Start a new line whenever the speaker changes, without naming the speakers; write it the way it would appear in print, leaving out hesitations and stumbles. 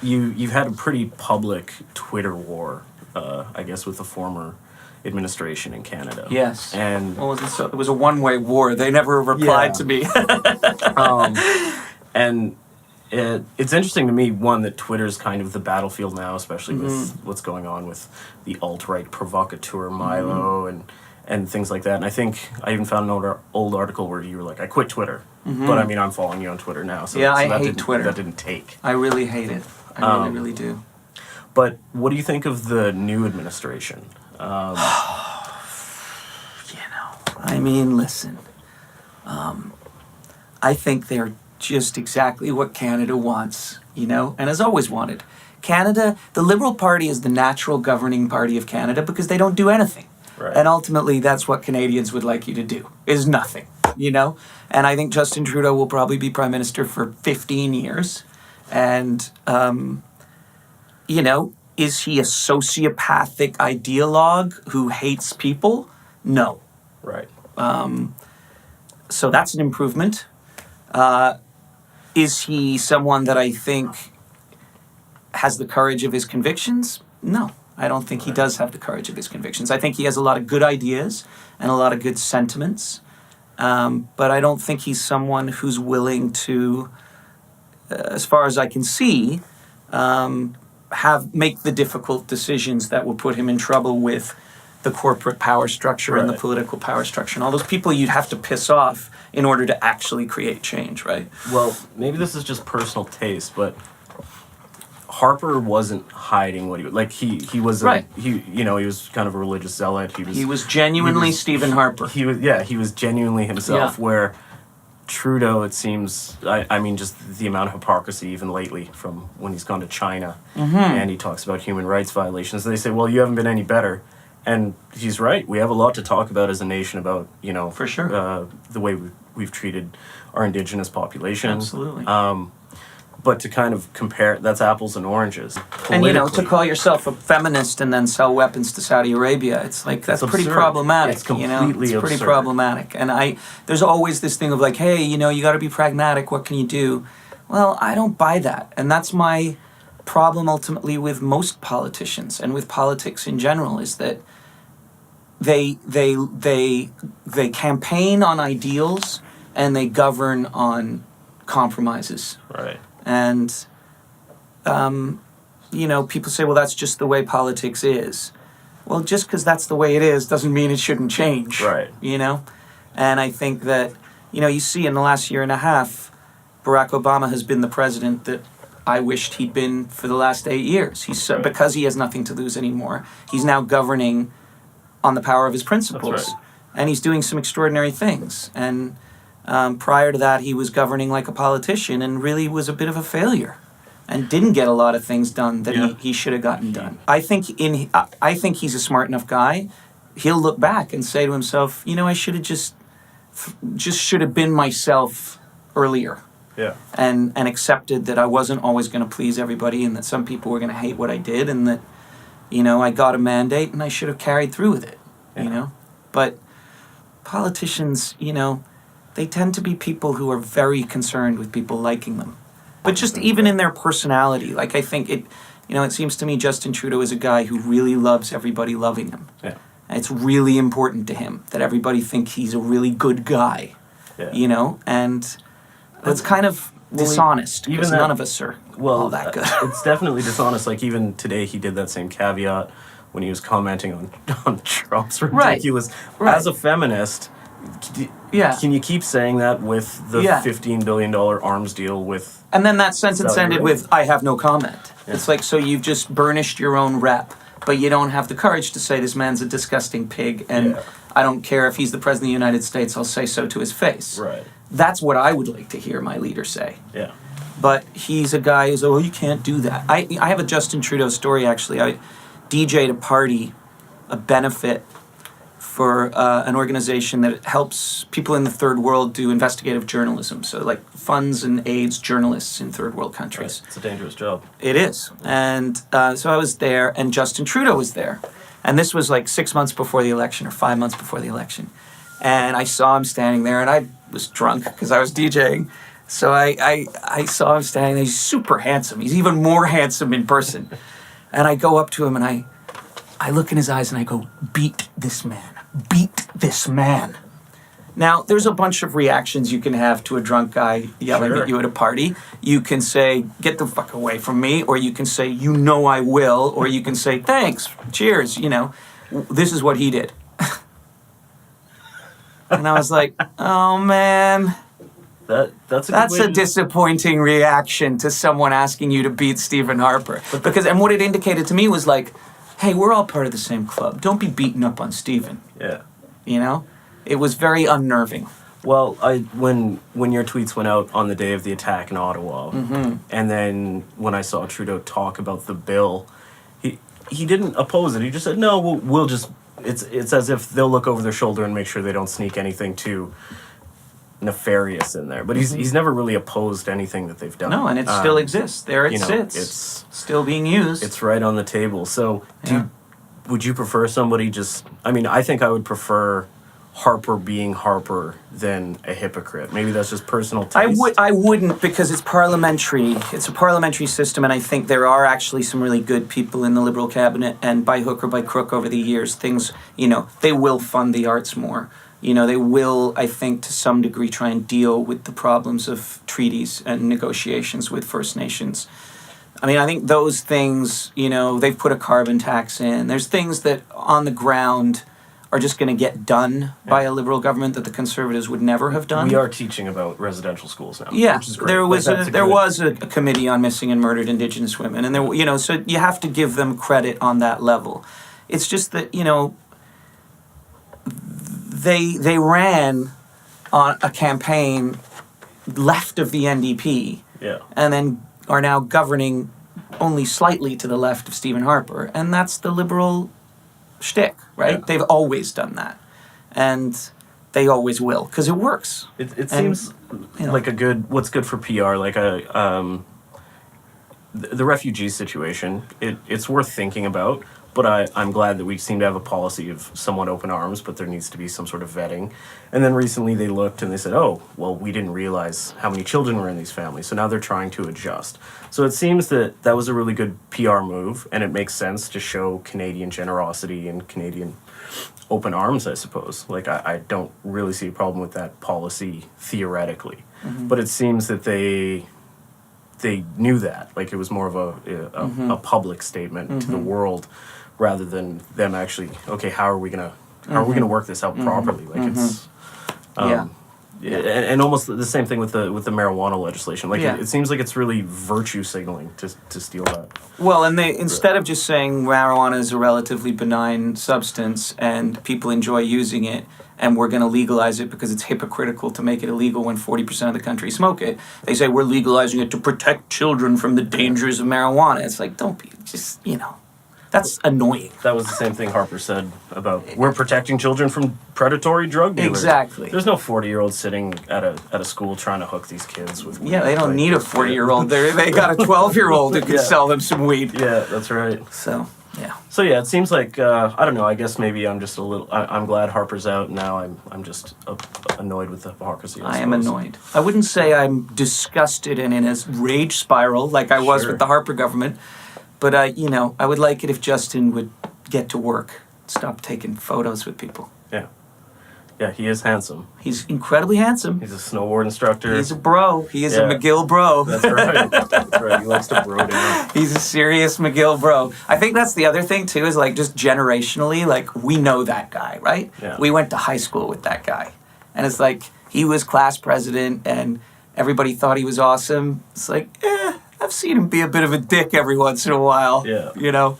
you've had a pretty public Twitter war, I guess, with the former administration in Canada.
Yes.
And
it was a one-way war. They never replied to me.
And it's interesting to me, one, that Twitter's kind of the battlefield now, especially with what's going on with the alt-right provocateur Milo and things like that. And I think I even found an old article where you were like, I quit Twitter. But I mean, I'm following you on Twitter now. So,
yeah,
so
I
that
hate Twitter.
That didn't take.
I really hate it. I really do.
But what do you think of the new administration?
I mean, listen. I think they're just exactly what Canada wants, and has always wanted. Canada, the Liberal Party is the natural governing party of Canada because they don't do anything.
Right.
And ultimately, that's what Canadians would like you to do, is nothing, And I think Justin Trudeau will probably be Prime Minister for 15 years. And, is he a sociopathic ideologue who hates people? No.
Right.
So that's an improvement. Is he someone that I think has the courage of his convictions? No, I don't think he does have the courage of his convictions. I think he has a lot of good ideas and a lot of good sentiments, but I don't think he's someone who's willing to, as far as I can see, make the difficult decisions that will put him in trouble with the corporate power structure and the political power structure and all those people you'd have to piss off in order to actually create change, right?
Well, maybe this is just personal taste, but Harper wasn't hiding what he was like. He was he was kind of a religious zealot. He was genuinely
Stephen Harper.
He was genuinely himself.
Yeah.
Where Trudeau, it seems, I mean, just the amount of hypocrisy even lately from when he's gone to China and he talks about human rights violations. They say, well, you haven't been any better. And he's right. We have a lot to talk about as a nation about,
For sure.
The way we've treated our Indigenous population.
Absolutely.
But to kind of compare, that's apples and oranges.
And, to call yourself a feminist and then sell weapons to Saudi Arabia, it's like, that's pretty problematic.
It's completely
It's pretty problematic. And there's always this thing of like, hey, you got to be pragmatic. What can you do? Well, I don't buy that. And that's my problem ultimately with most politicians and with politics in general, is that they campaign on ideals and they govern on compromises.
Right.
And people say, well, that's just the way politics is. Well, just because that's the way it is doesn't mean it shouldn't change.
Right.
And I think that you see in the last year and a half, Barack Obama has been the president that I wished he'd been for the last 8 years. Because he has nothing to lose anymore, he's now governing on the power of his principles.
That's right.
And he's doing some extraordinary things. And prior to that, he was governing like a politician and really was a bit of a failure and didn't get a lot of things done that he should have gotten done. I think he's a smart enough guy. He'll look back and say to himself, I should have just should have been myself earlier.
Yeah.
And accepted that I wasn't always going to please everybody and that some people were going to hate what I did and that, I got a mandate and I should have carried through with it, But politicians, they tend to be people who are very concerned with people liking them. But just even in their personality, like I think it seems to me Justin Trudeau is a guy who really loves everybody loving him.
Yeah.
And it's really important to him that everybody think he's a really good guy, and that's kind of dishonest because none of us are all that good.
It's definitely dishonest. Like even today he did that same caveat when he was commenting on Trump's ridiculous.
Right.
As a feminist, can you keep saying that with the $15 billion arms deal with...
And then that sentence ended with, I have no comment. Yeah. It's like, so you've just burnished your own rep, but you don't have the courage to say this man's a disgusting pig, and I don't care if he's the President of the United States, I'll say so to his face.
Right.
That's what I would like to hear my leader say.
Yeah.
But he's a guy who's, you can't do that. I have a Justin Trudeau story, actually. I DJ'd a party, a benefit for an organization that helps people in the third world do investigative journalism. So like funds and aids journalists in third world countries.
Right. It's a dangerous job.
It is. And so I was there and Justin Trudeau was there. And this was like 6 months before the election or 5 months before the election. And I saw him standing there and I was drunk because I was DJing. So I saw him standing there. He's super handsome. He's even more handsome in person. And I go up to him and I look in his eyes and I go, beat this man. Beat this man. Now, there's a bunch of reactions you can have to a drunk guy yelling at you at a party. You can say, get the fuck away from me. Or you can say, you know I will. Or you can say, thanks, cheers, you know. This is what he did. And I was like, oh, man.
That's
a disappointing reaction to someone asking you to beat Stephen Harper. And what it indicated to me was like, hey, we're all part of the same club. Don't be beating up on Stephen.
Yeah.
You know? It was very unnerving.
Well, when your tweets went out on the day of the attack in Ottawa, and then when I saw Trudeau talk about the bill, he didn't oppose it. He just said, no, we'll just... It's as if they'll look over their shoulder and make sure they don't sneak anything too nefarious in there. But he's never really opposed anything that they've done.
No, and it still exists. There it sits.
It's
still being used.
It's right on the table. So would you prefer somebody just... I mean, I think I would prefer Harper being Harper than a hypocrite. Maybe that's just personal taste.
I wouldn't, because it's parliamentary. It's a parliamentary system, and I think there are actually some really good people in the Liberal cabinet, and by hook or by crook over the years, things, they will fund the arts more. They will, I think, to some degree try and deal with the problems of treaties and negotiations with First Nations. I mean, I think those things, they've put a carbon tax in. There's things that on the ground are just going to get done by a Liberal government that the Conservatives would never have done.
We are teaching about residential schools now,
which is
great.
There was a committee on missing and murdered Indigenous women, and so you have to give them credit on that level. It's just that they ran on a campaign left of the NDP, and then are now governing only slightly to the left of Stephen Harper, and that's the Liberal shtick, right? Yeah. They've always done that, and they always will, because it works.
It seems like what's good for PR, like the refugee situation. It's worth thinking about, but I'm glad that we seem to have a policy of somewhat open arms, but there needs to be some sort of vetting. And then recently they looked and they said, oh, well, we didn't realize how many children were in these families, so now they're trying to adjust. So it seems that was a really good PR move, and it makes sense to show Canadian generosity and Canadian open arms, I suppose. Like, I don't really see a problem with that policy theoretically. But it seems that they knew that. Like, it was more of a public statement to the world rather than them actually, okay, how are we gonna work this out properly? Like, it's and almost the same thing with the marijuana legislation. Like, it seems like it's really virtue signaling to steal that.
Well, and they, instead of just saying marijuana is a relatively benign substance and people enjoy using it, and we're going to legalize it because it's hypocritical to make it illegal when 40% of the country smoke it, they say we're legalizing it to protect children from the dangers of marijuana. It's like, don't be, just, that's annoying.
That was the same thing Harper said about we're protecting children from predatory drug dealers.
Exactly.
There's no 40-year-old sitting at a school trying to hook these kids with weed.
Yeah, they don't need a 40-year-old. They got a 12-year-old who can sell them some weed.
Yeah, that's right.
So, yeah.
So yeah, it seems like I don't know. I guess maybe I'm just a little. I'm glad Harper's out now. I'm just annoyed with the hypocrisy. I
am annoyed. I wouldn't say I'm disgusted and in a rage spiral like I was with the Harper government. But, I would like it if Justin would get to work, stop taking photos with people.
Yeah. Yeah, he is handsome.
He's incredibly handsome.
He's a snowboard instructor.
He's a bro. He is a McGill bro.
That's right. That's right. He likes to bro down.
He's a serious McGill bro. I think that's the other thing, too, is, like, just generationally, like, we know that guy, right?
Yeah.
We went to high school with that guy. And it's like, he was class president, and everybody thought he was awesome. It's like, I've seen him be a bit of a dick every once in a while.
Yeah.
Yeah.